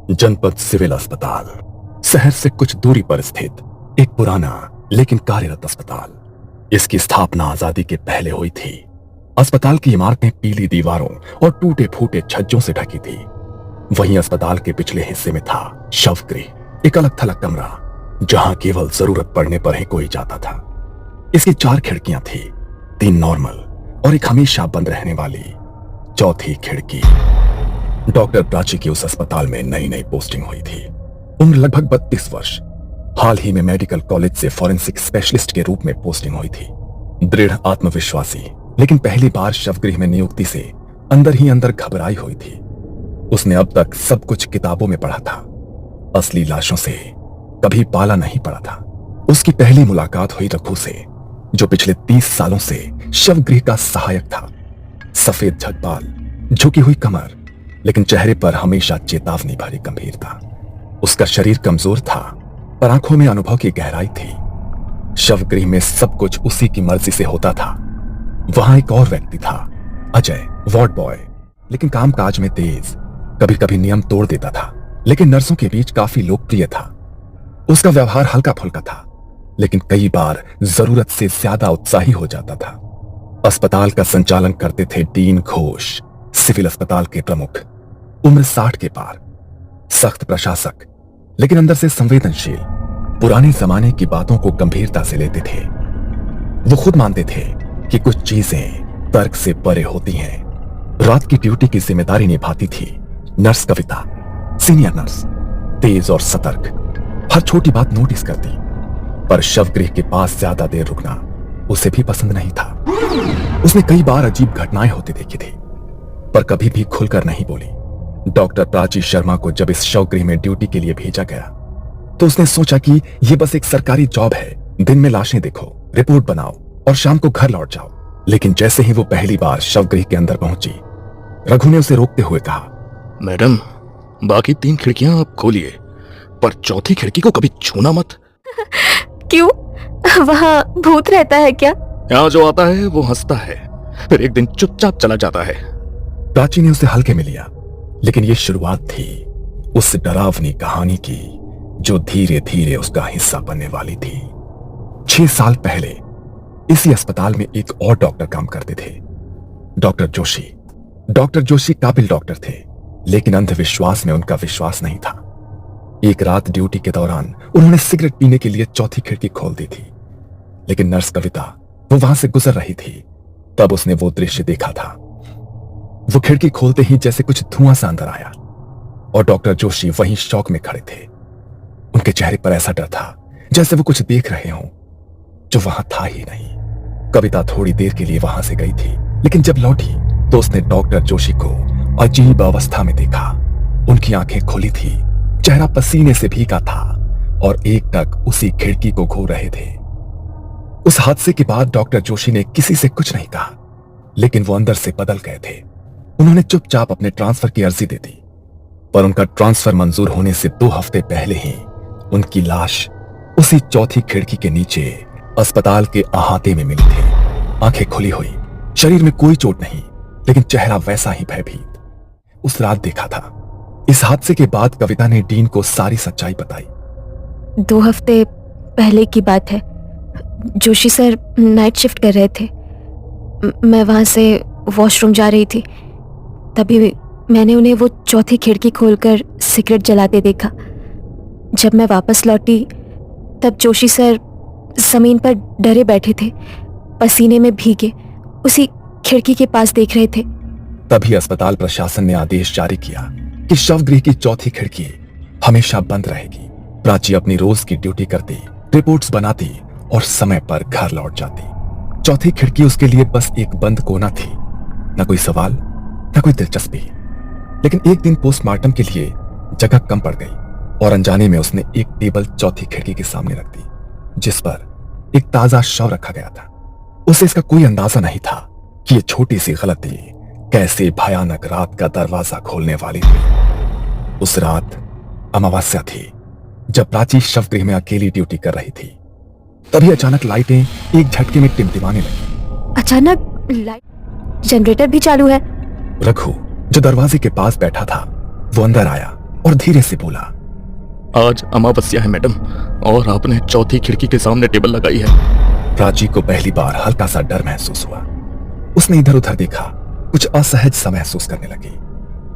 जनपद सिविल अस्पताल, शहर से कुछ दूरी पर स्थित एक पुराना लेकिन कार्यरत अस्पताल। इसकी स्थापना आजादी के पहले हुई थी। अस्पताल की इमारतें पीली दीवारों और टूटे फूटे छज्जों से ढकी थी। वहीं अस्पताल के पिछले हिस्से में था शवगृह, एक अलग थलग कमरा जहां केवल जरूरत पड़ने पर ही कोई जाता था। इसकी 4 खिड़कियां थी, 3 नॉर्मल और एक हमेशा बंद रहने वाली चौथी खिड़की। डॉक्टर प्राची की उस अस्पताल में नई नई पोस्टिंग हुई थी। उम्र लगभग 32 वर्ष। हाल ही में मेडिकल कॉलेज से फॉरेंसिक स्पेशलिस्ट के रूप में पोस्टिंग हुई थी। दृढ़ आत्मविश्वासी, लेकिन पहली बार शवगृह में नियुक्ति से अंदर ही अंदर घबराई हुई थी। उसने अब तक सब कुछ किताबों में पढ़ा था, असली लाशों से कभी पाला नहीं पड़ा था। उसकी पहली मुलाकात हुई रघु से, जो पिछले 30 सालों से शवगृह का सहायक था। सफेद झगबाल, झुकी हुई कमर, लेकिन चेहरे पर हमेशा चेतावनी भरी गंभीरता। उसका शरीर कमजोर था, पर आंखों में अनुभव की गहराई थी। शवगृह में सब कुछ उसी की मर्जी से होता था। वहां एक और व्यक्ति था, अजय, वार्ड बॉय, लेकिन कामकाज में तेज, कभी कभी नियम तोड़ देता था, लेकिन नर्सों के बीच काफी लोकप्रिय था। उसका व्यवहार हल्का फुल्का था, लेकिन कई बार जरूरत से ज्यादा उत्साही हो जाता था। अस्पताल का संचालन करते थे डीन घोष, सिविल अस्पताल के प्रमुख, उम्र 60 के पार। सख्त प्रशासक, लेकिन अंदर से संवेदनशील, पुराने जमाने की बातों को गंभीरता से लेते थे। वो खुद मानते थे कि कुछ चीजें तर्क से परे होती हैं। रात की ड्यूटी की जिम्मेदारी निभाती थी नर्स कविता, सीनियर नर्स, तेज और सतर्क, हर छोटी बात नोटिस करती। पर शवगृह के पास ज्यादा देर रुकना उसे भी पसंद नहीं था। उसने कई बार अजीब घटनाएं होती देखी थी, पर कभी भी खुलकर नहीं बोली। डॉक्टर प्राची शर्मा को जब इस शवगृह में ड्यूटी के लिए भेजा गया, तो उसने सोचा कि यह बस एक सरकारी जॉब है। दिन में लाशें देखो, रिपोर्ट बनाओ और शाम को घर लौट जाओ। लेकिन जैसे ही वो पहली बार शवगृह के अंदर पहुंची, रघु ने उसे रोकते हुए कहा, मैडम, बाकी 3 खिड़कियां आप खोलिए, पर चौथी खिड़की को कभी छूना मत। क्यों? वहाँ भूत रहता है क्या? यहाँ जो आता है वो हंसता है, फिर एक दिन चुपचाप चला जाता है। प्राची ने उसे हल्के में लिया, लेकिन यह शुरुआत थी उस डरावनी कहानी की जो धीरे धीरे उसका हिस्सा बनने वाली थी। 6 साल पहले इसी अस्पताल में एक और डॉक्टर काम करते थे, डॉक्टर जोशी। डॉक्टर जोशी काबिल डॉक्टर थे, लेकिन अंधविश्वास में उनका विश्वास नहीं था। एक रात ड्यूटी के दौरान उन्होंने सिगरेट पीने के लिए चौथी खिड़की खोल दी थी, लेकिन नर्स कविता वो वहां से गुजर रही थी। तब उसने वो दृश्य देखा था। वो खिड़की खोलते ही जैसे कुछ धुआं सा अंदर आया, और डॉक्टर जोशी वहीं शौक में खड़े थे। उनके चेहरे पर ऐसा डर था जैसे वो कुछ देख रहे हों जो वहां था ही नहीं। कविता थोड़ी देर के लिए वहां से गई थी, लेकिन जब लौटी तो उसने डॉक्टर जोशी को अजीब अवस्था में देखा। उनकी आंखें खुली थी, चेहरा पसीने से भीगा था और एकटक उसी खिड़की को घूर रहे थे। उस हादसे के बाद डॉक्टर जोशी ने किसी से कुछ नहीं कहा, लेकिन वो अंदर से बदल गए थे। उन्होंने चुपचाप अपने ट्रांसफर की अर्जी दे दी, पर उनका ट्रांसफर मंजूर होने से 2 हफ्ते पहले ही उनकी लाश उसी चौथी खिड़की के नीचे अस्पताल के अहाते में मिली थी। आंखें खुली हुई, शरीर में कोई चोट नहीं, लेकिन चेहरा वैसा ही भयभीत। उस रात देखा था। इस हादसे के बाद कविता ने डीन को सारी सच्चाई बताई। 2 हफ्ते पहले की बात है। जोशी सर नाइट शिफ्ट कर रहे थे। मैं वहां से वॉशरूम जा रही थी, तभी मैंने उन्हें वो चौथी खिड़की खोलकर सिगरेट जलाते देखा। जब मैं वापस लौटी तब जोशी सर जमीन पर डरे बैठे थे, पसीने में भीगे, उसी खिड़की के पास देख रहे थे। तभी अस्पताल प्रशासन ने आदेश जारी किया कि शवगृह की चौथी खिड़की हमेशा बंद रहेगी। प्राची अपनी रोज की ड्यूटी करती, रिपोर्ट्स बनाती और समय पर घर लौट जाती। चौथी खिड़की उसके लिए बस एक बंद कोना थी, न कोई सवाल, न कोई दिलचस्पी। लेकिन एक दिन पोस्टमार्टम के लिए जगह कम पड़ गई और अनजाने में उसने एक टेबल चौथी खिड़की के सामने रख दी, जिस पर एक ताजा शव रखा गया था। उसे इसका कोई अंदाजा नहीं था कि यह छोटी सी गलती कैसे भयानक रात का दरवाजा खोलने वाली थी। उस रात अमावस्या थी, जब प्राची शवगृह में अकेली ड्यूटी कर रही थी। तभी अचानक लाइटें एक झटके में टिमटिमाने लगी। अचानक लाइट, जनरेटर भी चालू है। रघु जो दरवाजे के पास बैठा था वो अंदर आया और धीरे से बोला, आज अमावस्या है मैडम, और आपने चौथी खिड़की के सामने टेबल लगाई है। प्राची को पहली बार हल्का सा डर महसूस हुआ। उसने इधर उधर देखा, कुछ असहज सा महसूस करने लगी।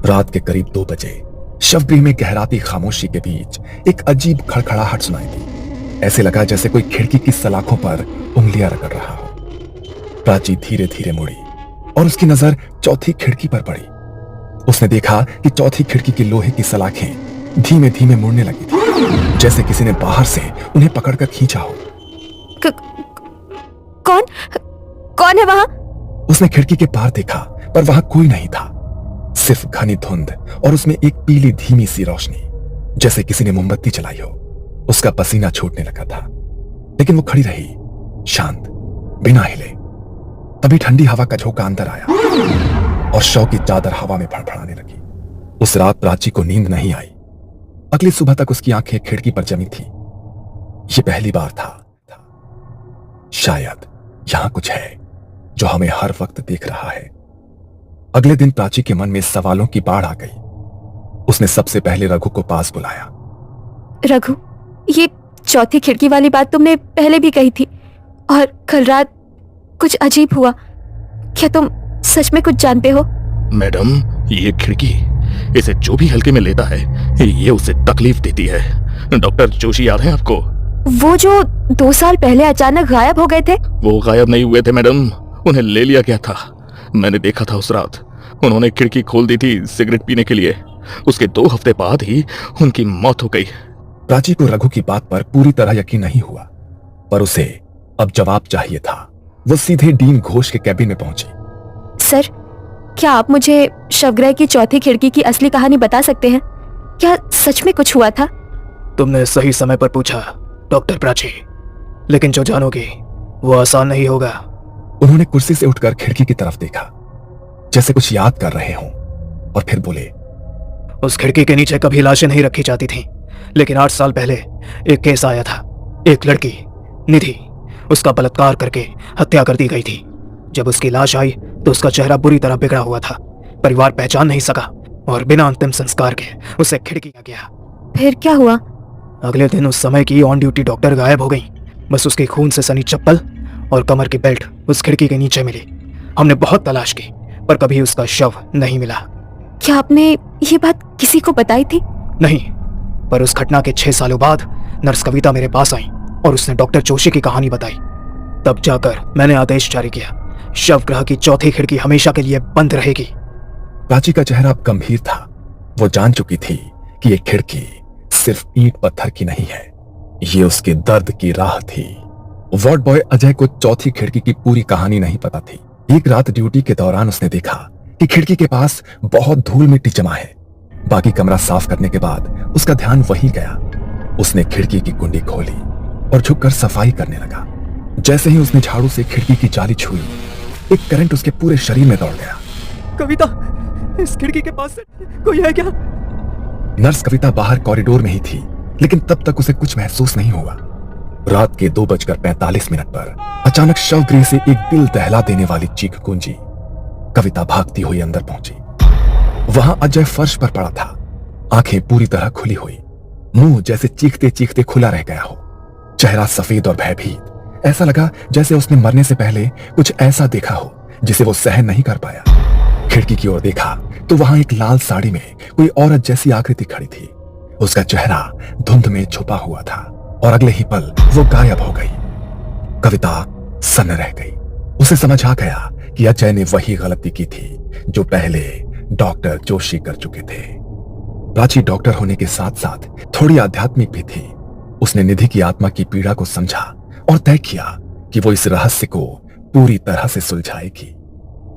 रात के करीब 2 बजे शवगृह में गहराती खामोशी के बीच एक अजीब खड़खड़ाहट सुनाई दी। ऐसे लगा जैसे कोई खिड़की की सलाखों पर उंगलियां रगड़ रहा हो। प्राची धीरे धीरे मुड़ी और उसकी नजर चौथी खिड़की पर पड़ी। उसने देखा कि चौथी खिड़की की लोहे की सलाखें धीमे धीमे मुड़ने लगी थी, जैसे किसी ने बाहर से उन्हें पकड़कर खींचा हो। कौन कौन है वहां? उसने खिड़की के पार देखा, पर वहां कोई नहीं था, सिर्फ घनी धुंध और उसमें एक पीली धीमी सी रोशनी, जैसे किसी ने मोमबत्ती जलाई हो। उसका पसीना छूटने लगा था, लेकिन वो खड़ी रही, शांत, बिना हिले। तभी ठंडी हवा का झोंका अंदर आया और शव की चादर हवा में फड़फड़ाने लगी। उस रात प्राची को नींद नहीं आई। अगली सुबह तक उसकी आंखें खिड़की पर जमी थी। ये पहली बार था। शायद यहां कुछ है जो हमें हर वक्त देख रहा है। अगले दिन प्राची के मन में सवालों की बाढ़ आ गई। उसने सबसे पहले रघु को पास बुलाया। रघु, ये चौथी खिड़की वाली बात तुमने पहले भी कही थी, और कल रात कुछ अजीब हुआ। क्या तुम सच में कुछ जानते हो? मैडम, ये खिड़की, इसे जो भी हल्के में लेता है ये उसे तकलीफ देती है। डॉक्टर जोशी याद है आपको? वो जो 2 साल पहले अचानक गायब हो गए थे? वो गायब नहीं हुए थे मैडम, उन्हें ले लिया गया था। मैंने देखा था उस रात, उन्होंने खिड़की खोल दी थी सिगरेट पीने के लिए। उसके 2 हफ्ते बाद ही उनकी मौत हो गई। प्राची को रघु की बात पर पूरी तरह यकीन नहीं हुआ, पर उसे अब जवाब चाहिए था। वो सीधे डीन घोष के कैबिन में पहुंची। सर, क्या आप मुझे शवगृह की चौथी खिड़की की असली कहानी बता सकते हैं? क्या सच में कुछ हुआ था? तुमने सही समय पर पूछा डॉक्टर प्राची, लेकिन जो जानोगे वो आसान नहीं होगा। उन्होंने कुर्सी से उठकर खिड़की की तरफ देखा, जैसे कुछ याद कर रहे हों, और फिर बोले, उस खिड़की के नीचे कभी लाशें नहीं रखी जाती थीं, लेकिन 8 साल पहले एक केस आया था। एक लड़की निधि, उसका बलात्कार करके हत्या कर दी गई थी। जब उसकी लाश आई तो उसका चेहरा बुरी तरह बिगड़ा हुआ था। परिवार पहचान नहीं सका और बिना अंतिम संस्कार के उसे खिड़की किया गया। फिर क्या हुआ? अगले दिन उस समय की ऑन ड्यूटी डॉक्टर गायब हो गई। बस उसकी खून से सनी चप्पल और कमर की बेल्ट उस खिड़की के नीचे मिली। हमने बहुत तलाश की, पर कभी उसका शव नहीं मिला। क्या आपने ये बात किसी को बताई थी? नहीं, पर उस घटना के 6 सालों बाद नर्स कविता मेरे पास आई और उसने डॉक्टर जोशी की कहानी बताई। तब जाकर मैंने आदेश जारी किया, शवगृह की चौथी खिड़की हमेशा के लिए बंद रहेगी। प्राची का चेहरा अब गंभीर था। वो जान चुकी थी कि ये खिड़की सिर्फ ईंट पत्थर की नहीं है, ये उसके दर्द की राह थी। वार्ड बॉय अजय को चौथी खिड़की की पूरी कहानी नहीं पता थी। एक रात ड्यूटी के दौरान उसने देखा कि खिड़की के पास बहुत धूल मिट्टी जमा है। बाकी कमरा साफ करने के बाद उसका ध्यान वहीं गया। उसने खिड़की की कुंडी खोली और झुककर सफाई करने लगा। जैसे ही उसने झाड़ू से खिड़की की जाली छुई, एक करंट उसके पूरे शरीर में दौड़ गया। कविता, इस खिड़की के पास कोई है क्या? नर्स कविता बाहर कॉरिडोर में ही थी, लेकिन तब तक उसे कुछ महसूस नहीं हुआ। रात के 2:45 पर अचानक शवगृह से एक दिल दहला देने वाली चीख गूंजी। कविता भागती हुई अंदर पहुंची। वहां अजय फर्श पर पड़ा था, आंखें पूरी तरह खुली हुई, मुंह जैसे चीखते चीखते खुला रह गया हो, चेहरा सफेद और भयभीत। ऐसा लगा जैसे उसने मरने से पहले कुछ ऐसा देखा हो जिसे वो सहन नहीं कर पाया। खिड़की की ओर देखा तो वहां एक लाल साड़ी में कोई औरत जैसी आकृति खड़ी थी। उसका चेहरा धुंध में छुपा हुआ था और अगले ही पल वो गायब हो गई। कविता सन्न रह गई। उसे समझ आ गया कि अजय ने वही गलती की थी जो पहले डॉक्टर जोशी कर चुके थे। प्राची डॉक्टर होने के साथ साथ थोड़ी आध्यात्मिक भी थी। उसने निधि की आत्मा की पीड़ा को समझा और तय किया कि वो इस रहस्य को पूरी तरह से सुलझाएगी।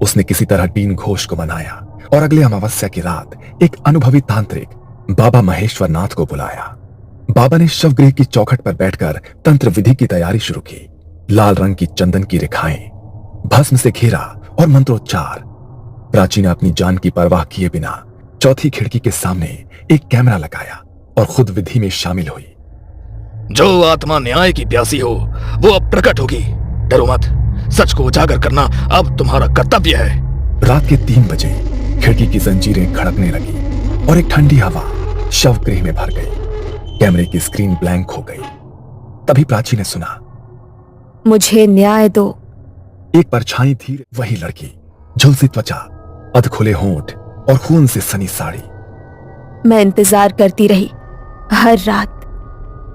उसने किसी तरह डीन घोष को मनाया और अगले अमावस्या की रात एक अनुभवी तांत्रिक बाबा महेश्वर नाथ को बुलाया। बाबा ने शवगृह की चौखट पर बैठकर तंत्र विधि की तैयारी शुरू की। लाल रंग की चंदन की रेखाएं, भस्म से घेरा और मंत्रोच्चार। प्राची ने अपनी जान की परवाह किए बिना चौथी खिड़की के सामने एक कैमरा लगाया और खुद विधि में शामिल हुई। जो आत्मा न्याय की प्यासी हो वो अब प्रकट होगी। डरो मत, सच को उजागर करना अब तुम्हारा कर्तव्य है। रात के 3 बजे खिड़की की जंजीरें खड़कने लगी और एक ठंडी हवा शव गृह में भर गई। कैमरे की स्क्रीन ब्लैंक हो गई। तभी प्राची ने सुना, मुझे न्याय दो। एक परछाई धीरे, वही लड़की, झुलसी त्वचा, अधखुले होंठ और खून से सनी साड़ी। मैं इंतजार करती रही हर रात।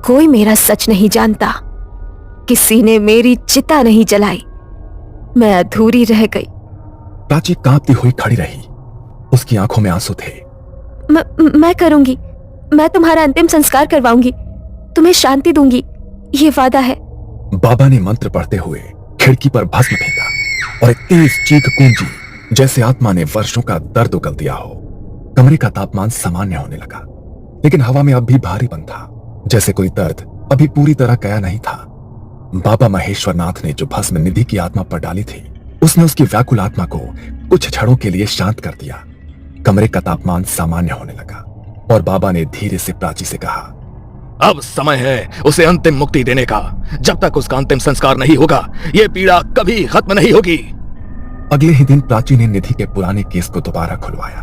कोई मेरा सच नहीं जानता। किसी ने मेरी चिता नहीं जलाई। मैं अधूरी रह गई। प्राची कांपती हुई खड़ी रही। उसकी आंखों में आंसू थे। मैं करूंगी। मैं तुम्हारा अंतिम संस्कार करवाऊंगी। तुम्हें शांति दूंगी, ये वादा है। बाबा ने मंत्र पढ़ते हुए खिड़की पर भस्म फेंका और एक तेज चीख गूंजी, जैसे आत्मा ने वर्षों का दर्द उगल दिया हो। कमरे का तापमान सामान्य होने लगा, लेकिन हवा में अब भी भारीपन था, जैसे कोई दर्द अभी पूरी तरह गया नहीं था। बाबा महेश्वर नाथ ने जो भस्म निधि की आत्मा पर डाली थी, उसने उसकी व्याकुल आत्मा को कुछ क्षणों के लिए शांत कर दिया। कमरे का तापमान सामान्य होने लगा और बाबा ने धीरे से प्राची से कहा, अब समय है उसे अंतिम मुक्ति देने का। जब तक उसका अंतिम संस्कार नहीं होगा, यह पीड़ा कभी खत्म नहीं होगी। अगले ही दिन प्राची ने निधि के पुराने केस को दोबारा खुलवाया।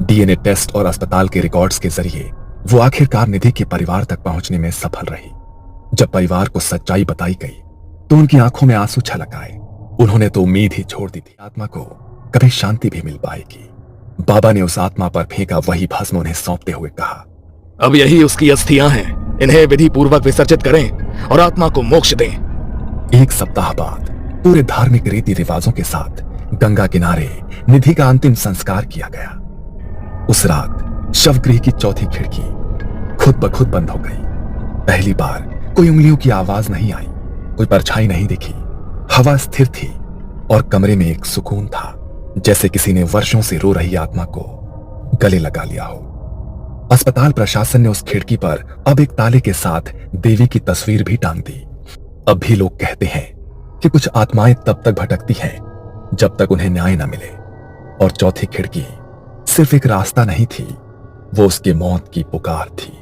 डीएनए टेस्ट और अस्पताल के रिकॉर्ड्स के जरिए वो आखिरकार निधि के परिवार तक पहुंचने में सफल रही। जब परिवार को सच्चाई बताई गई तो उनकी आंखों में आंसू छलक आए। उन्होंने तो उम्मीद ही छोड़ दी थी आत्मा को कभी शांति भी मिल पाएगी। बाबा ने उस आत्मा पर फेंका वही भस्म उन्हें सौंपते हुए कहा, अब यही उसकी अस्थियां हैं। इन्हें विधि पूर्वक विसर्जित करें और आत्मा को मोक्ष दें। एक सप्ताह बाद पूरे धार्मिक रीति रिवाजों के साथ गंगा किनारे निधि का अंतिम संस्कार किया गया। उस रात शवगृह की चौथी खिड़की खुद ब खुद बंद हो गई। पहली बार कोई उंगलियों की आवाज नहीं आई, कोई परछाई नहीं दिखी। हवा स्थिर थी और कमरे में एक सुकून था, जैसे किसी ने वर्षों से रो रही आत्मा को गले लगा लिया हो। अस्पताल प्रशासन ने उस खिड़की पर अब एक ताले के साथ देवी की तस्वीर भी टांग दी। अब भी लोग कहते हैं कि कुछ आत्माएं तब तक भटकती हैं जब तक उन्हें न्याय न मिले, और चौथी खिड़की सिर्फ एक रास्ता नहीं थी, वो उसकी मौत की पुकार थी।